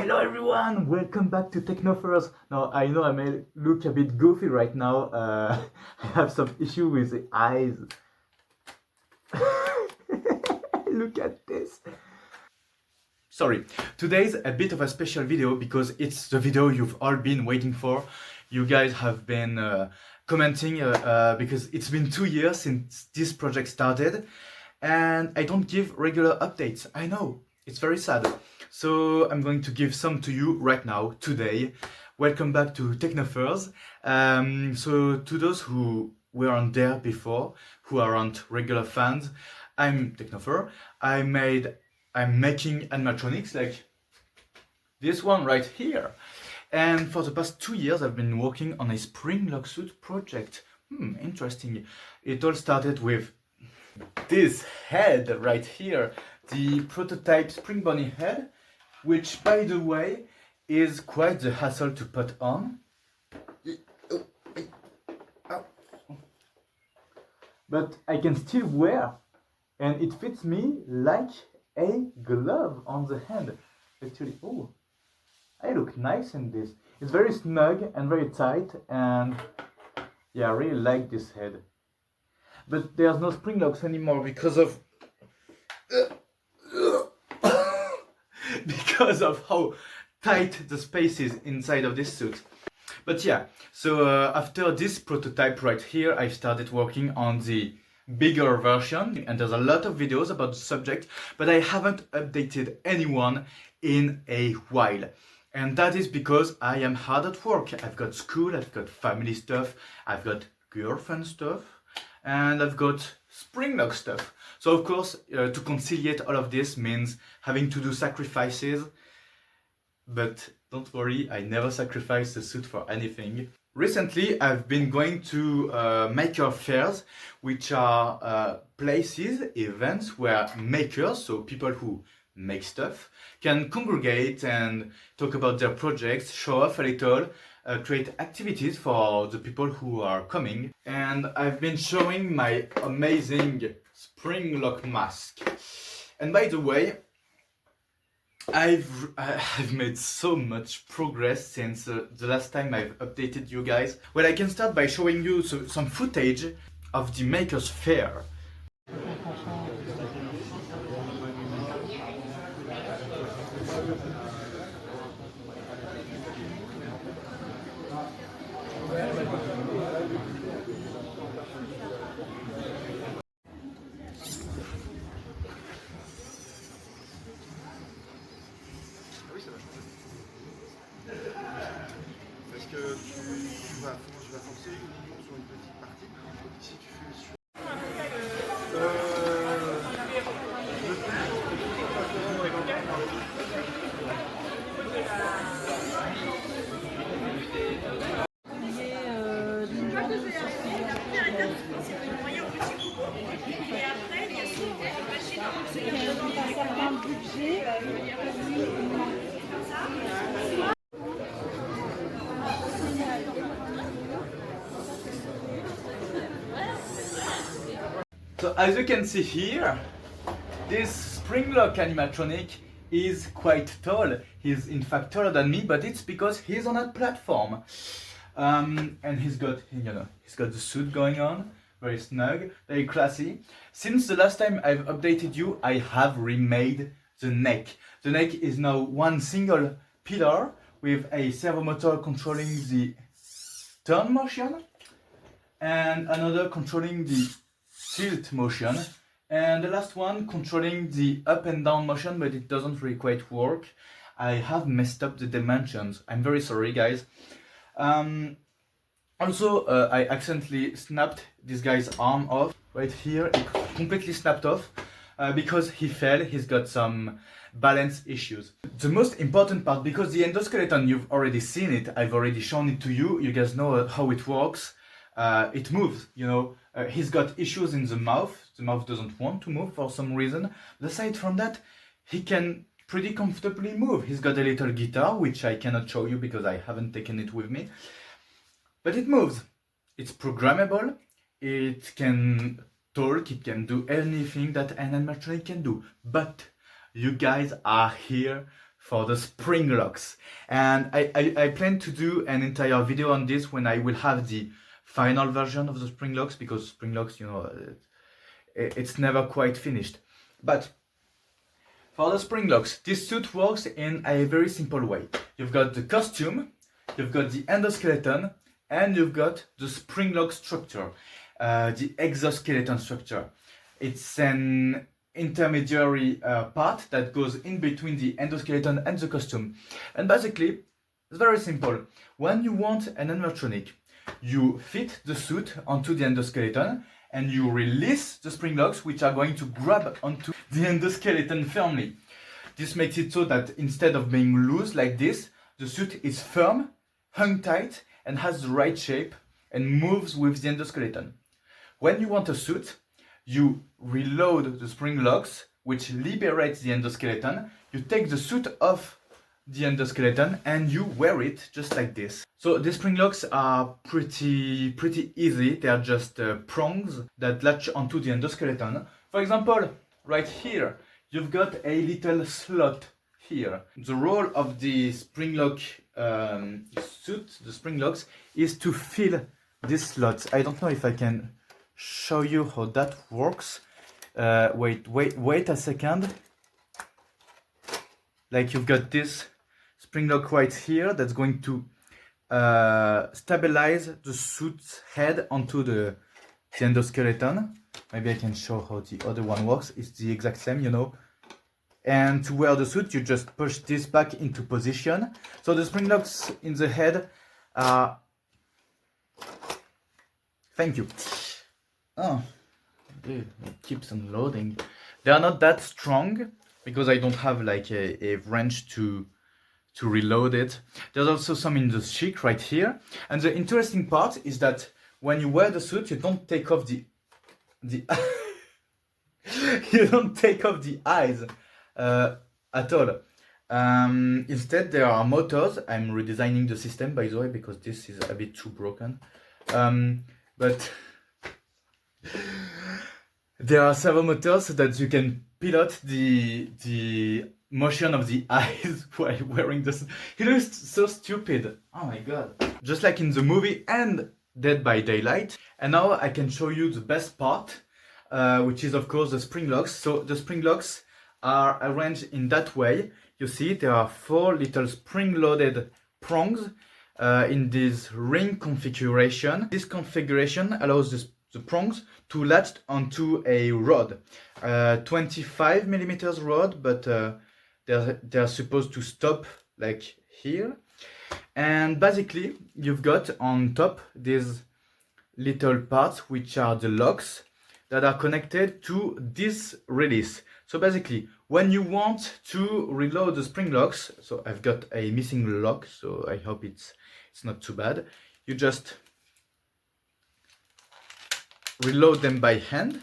Hello everyone, welcome back to Technofur. Now I know I may look a bit goofy right now. I have some issue with the eyes. Look at this. Sorry, today's a bit of a special video because it's the video you've all been waiting for. You guys have been commenting because it's been 2 years since this project started and I don't give regular updates. I know, it's very sad. So I'm going to give some to you right now, today. Welcome back to Technofur. So to those who weren't there before, who aren't regular fans, I'm Technofur. I'm making animatronics like this one right here. And for the past 2 years I've been working on a Springlock Suit project. Interesting. It all started with this head right here, the prototype Spring Bunny head, which by the way is quite the hassle to put on. But I can still wear and it fits me like a glove on the hand. Actually, oh, I look nice in this. It's very snug and very tight and yeah, I really like this head. But there's no spring locks anymore because of how tight the space is inside of this suit. But yeah, so after this prototype right here, I started working on the bigger version, and there's a lot of videos about the subject, but I haven't updated anyone in a while. And that is because I am hard at work. I've got school, I've got family stuff, I've got girlfriend stuff, and I've got Springlock stuff. So of course, to conciliate all of this means having to do sacrifices. But don't worry, I never sacrifice the suit for anything. Recently, I've been going to maker fairs, which are places, events where makers, so people who make stuff, can congregate and talk about their projects, show off a little, create activities for the people who are coming. And I've been showing my amazing Springlock mask. And by the way, I've made so much progress since the last time I've updated you guys. Well, I can start by showing you some footage of the Makers Fair. Est-ce que tu vas forcer uniquement sur une petite partie et si tu fais sur... So as you can see here, this Springlock animatronic is quite tall. He's in fact taller than me, but it's because he's on a platform. And he's got the suit going on, very snug, very classy. Since the last time I've updated you, I have remade the neck. The neck is now one single pillar with a servo motor controlling the turn motion and another controlling the tilt motion, and the last one controlling the up and down motion, but it doesn't really quite work. I have messed up the dimensions. I'm very sorry, guys. Also, I accidentally snapped this guy's arm off. Right here, it completely snapped off because he fell. He's got some balance issues. The most important part, because the endoskeleton, you've already seen it, I've already shown it to you, you guys know how it works. It moves, you know. He's got issues in the mouth doesn't want to move for some reason. But aside from that, he can pretty comfortably move. He's got a little guitar, which I cannot show you because I haven't taken it with me. But it moves. It's programmable, it can talk, it can do anything that an animatronic can do. But you guys are here for the Springlocks. And I plan to do an entire video on this when I will have the final version of the Springlocks, because Springlocks, you know, it's never quite finished. But for the Springlocks, this suit works in a very simple way. You've got the costume, you've got the endoskeleton, and you've got the Springlock structure, the exoskeleton structure. It's an intermediary part that goes in between the endoskeleton and the costume. And basically, it's very simple. When you want an animatronic, you fit the suit onto the endoskeleton and you release the Springlocks, which are going to grab onto the endoskeleton firmly. This makes it so that instead of being loose like this, the suit is firm, hung tight, and has the right shape and moves with the endoskeleton. When you want a suit, you reload the Springlocks, which liberates the endoskeleton. You take the suit off the endoskeleton and you wear it just like this. So the Springlocks are pretty easy. They are just prongs that latch onto the endoskeleton. For example, right here, you've got a little slot here. The role of the Springlock suit, the Springlocks, is to fill these slots. I don't know if I can show you how that works. Wait a second. Like, you've got this Springlock right here that's going to stabilize the suit's head onto the endoskeleton. Maybe I can show how the other one works. It's the exact same, you know. And to wear the suit, you just push this back into position. So the Springlocks in the head are... Thank you. Oh, it keeps on loading. They are not that strong because I don't have like a wrench to reload it. There's also some in the cheek right here. And the interesting part is that when you wear the suit, you don't take off the you don't take off the eyes at all. Instead, there are motors. I'm redesigning the system, by the way, because this is a bit too broken. But there are several motors so that you can pilot the motion of the eyes while wearing this. He looks so stupid. Oh my god. Just like in the movie and Dead by Daylight. And now I can show you the best part, which is of course the Springlocks. So the Springlocks are arranged in that way. You see there are 4 little spring-loaded prongs in this ring configuration. This configuration allows the prongs to latch onto a rod, 25 millimeters rod, but they're supposed to stop like here. And basically you've got on top these little parts which are the locks that are connected to this release. So basically when you want to reload the Springlocks, so I've got a missing lock, so I hope it's not too bad. You just reload them by hand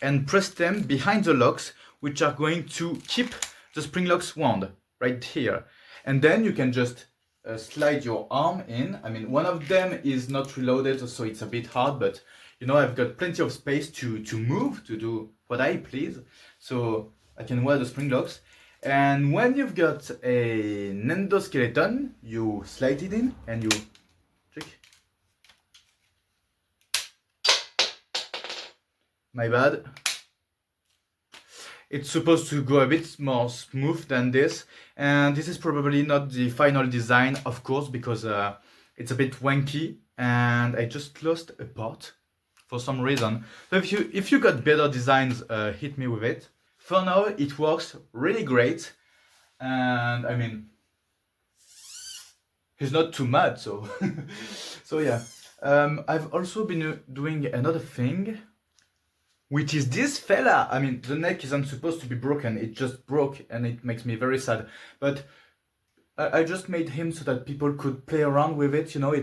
and press them behind the locks, which are going to keep the Springlocks wound right here. And then you can just slide your arm in. I mean, one of them is not reloaded, so it's a bit hard, but you know, I've got plenty of space to move, to do what I please. So I can wear the Springlocks. And when you've got an endoskeleton, you slide it in and you trick. My bad. It's supposed to go a bit more smooth than this, and this is probably not the final design, of course, because it's a bit wanky and I just lost a part for some reason. So if you got better designs, hit me with it. For now it works really great, and I mean, he's not too mad, so so yeah. I've also been doing another thing, which is this fella. I mean, the neck isn't supposed to be broken, it just broke and it makes me very sad. But I just made him so that people could play around with it, you know.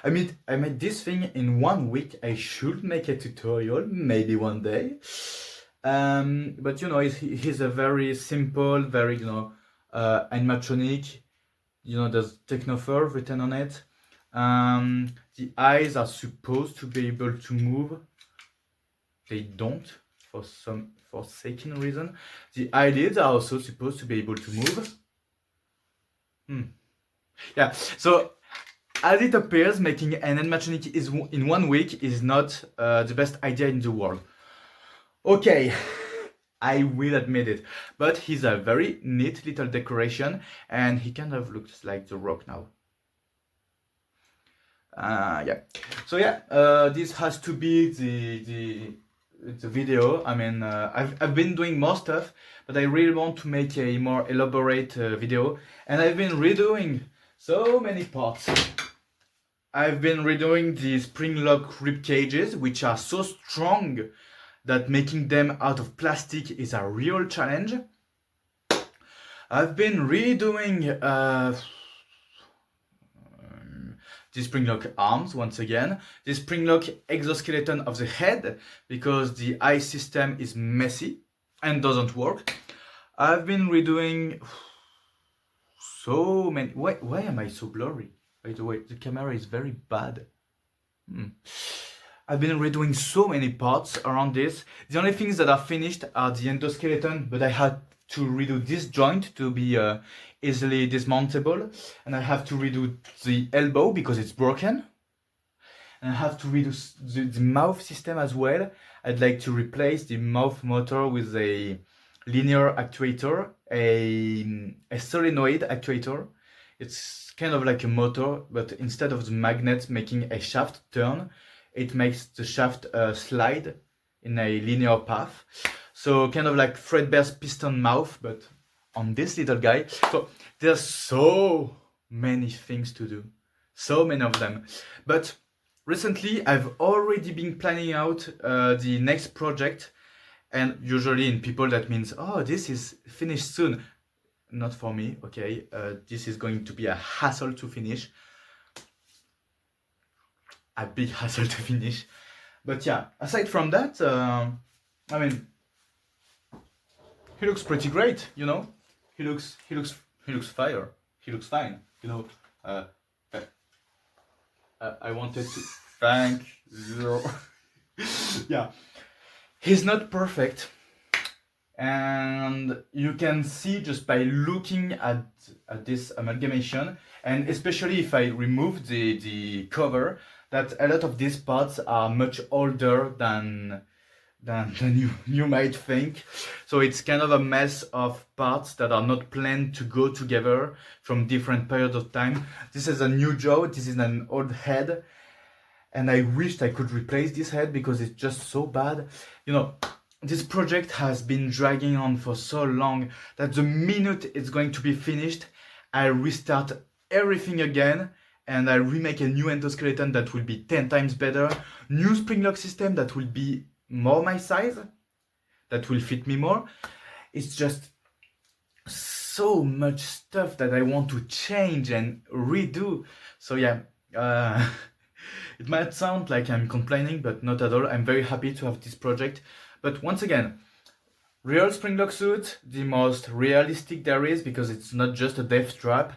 I made this thing in 1 week. I should make a tutorial, maybe one day. But you know, he's a very simple, very, you know, animatronic. You know, there's Technofur written on it. The eyes are supposed to be able to move. They don't, for some forsaken reason. The eyelids are also supposed to be able to move. Yeah, so as it appears, making an animatronic in 1 week is not the best idea in the world. Okay, I will admit it, but he's a very neat little decoration, and he kind of looks like The Rock now. Yeah. So yeah, this has to be the video. I mean, I've been doing more stuff, but I really want to make a more elaborate video, and I've been redoing so many parts. I've been redoing the Springlock rib cages, which are so strong that making them out of plastic is a real challenge. I've been redoing the Springlock arms once again, the Springlock exoskeleton of the head, because the eye system is messy and doesn't work. I've been redoing so many. Why am I so blurry? By the way, the camera is very bad. I've been redoing so many parts around this. The only things that are finished are the endoskeleton, but I had to redo this joint to be easily dismountable, and I have to redo the elbow because it's broken, and I have to redo the mouth system as well. I'd like to replace the mouth motor with a linear actuator, a solenoid actuator. It's kind of like a motor, but instead of the magnet making a shaft turn, it makes the shaft slide in a linear path. So kind of like Fredbear's piston mouth, but on this little guy. So there's so many things to do, so many of them. But recently I've already been planning out the next project, and usually in people that means, oh, this is finished soon. Not for me, okay? This is going to be a hassle to finish. A big hassle to finish. But yeah, aside from that, I mean, he looks pretty great, you know. He looks fire. He looks fine, you know. I wanted to thank you. Yeah, he's not perfect, and you can see just by looking at this amalgamation, and especially if I remove the cover, that a lot of these parts are much older than you might think. So it's kind of a mess of parts that are not planned to go together from different periods of time. This is a new jaw, this is an old head, and I wished I could replace this head because it's just so bad. You know, this project has been dragging on for so long that the minute it's going to be finished, I restart everything again, and I remake a new endoskeleton that will be 10 times better, new springlock system that will be more my size, that will fit me more. It's just so much stuff that I want to change and redo. So yeah, it might sound like I'm complaining, but not at all. I'm very happy to have this project. But once again, real Springlock Suit, the most realistic there is, because it's not just a death trap.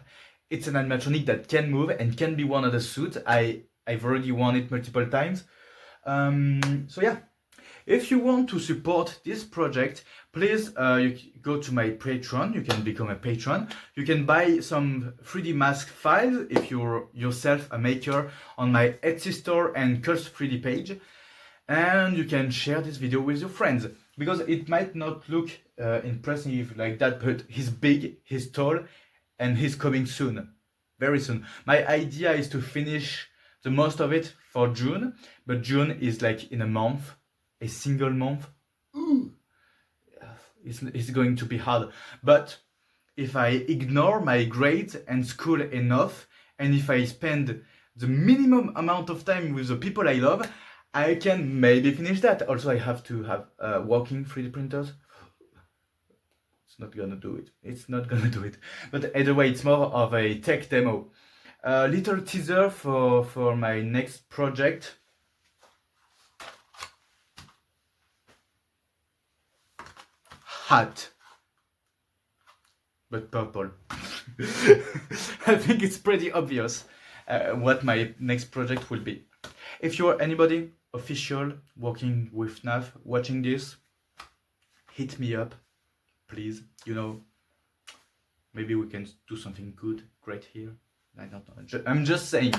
It's an animatronic that can move and can be worn as a suit. I've already worn it multiple times. So yeah, if you want to support this project, please you go to my Patreon. You can become a patron. You can buy some 3D mask files if you're yourself a maker on my Etsy store and Curse 3D page. And you can share this video with your friends, because it might not look impressive like that, but he's big, he's tall, and he's coming soon, very soon. My idea is to finish the most of it for June, but June is like in a month, a single month. Ooh, it's going to be hard. But if I ignore my grades and school enough, and if I spend the minimum amount of time with the people I love, I can maybe finish that. Also, I have to have working 3D printers. Not gonna do it. It's not gonna do it. But either way, it's more of a tech demo. Little teaser for my next project. Hat. But purple. I think it's pretty obvious what my next project will be. If you're anybody official working with NAF watching this, hit me up. Please, you know, maybe we can do something good, great here. I don't know. I'm just saying.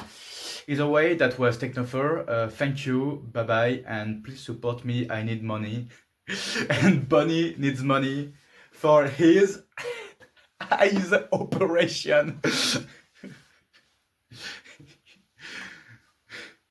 Either way, that was Technofur. Thank you, bye bye, and please support me. I need money, and Bunny needs money for his eyes operation.